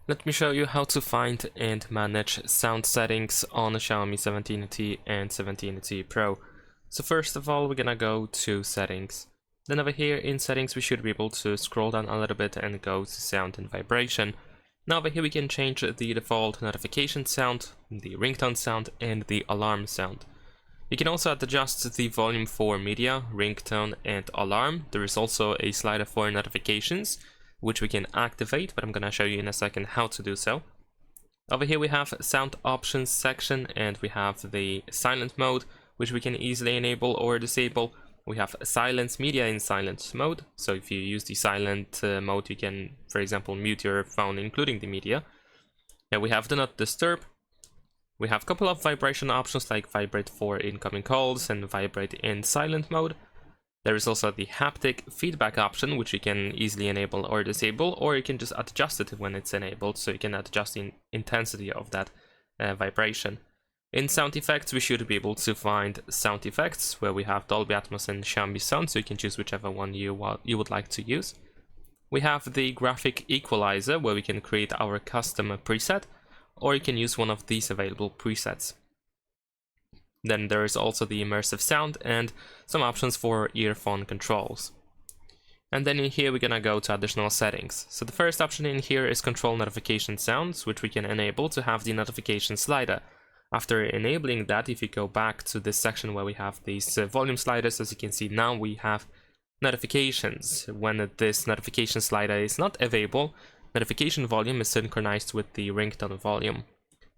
Let me show you how to find and manage sound settings on a Xiaomi 17T and 17T Pro. So first of all, we're gonna go to settings. Then over here in settings, we should be able to scroll down a little bit and go to sound and vibration. Now over here we can change the default notification sound, the ringtone sound, and the alarm sound. You can also adjust the volume for media, ringtone, and alarm. There is also a slider for notifications, which we can activate, but I'm gonna show you in a second how to do so. Over here we have sound options section, and we have the silent mode, which we can easily enable or disable. We have silence media in silent mode, so if you use the silent mode, you can, for example, mute your phone including the media. And we have do not disturb. We have a couple of vibration options like vibrate for incoming calls and vibrate in silent mode. There is also the haptic feedback option, which you can easily enable or disable, or you can just adjust it when it's enabled, so you can adjust the intensity of that vibration. In sound effects, we should be able to find sound effects, where we have Dolby Atmos and Xiaomi sound, so you can choose whichever one you would like to use. We have the graphic equalizer, where we can create our custom preset, or you can use one of these available presets. Then there is also the immersive sound and some options for earphone controls. And then in here we're gonna go to additional settings. So the first option in here is control notification sounds, which we can enable to have the notification slider. After enabling that, if you go back to this section where we have these volume sliders, as you can see now we have notifications. When this notification slider is not available, notification volume is synchronized with the ringtone volume.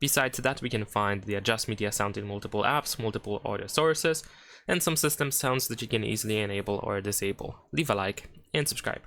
Besides that, we can find the adjust media sound in multiple apps, multiple audio sources, and some system sounds that you can easily enable or disable. Leave a like and subscribe.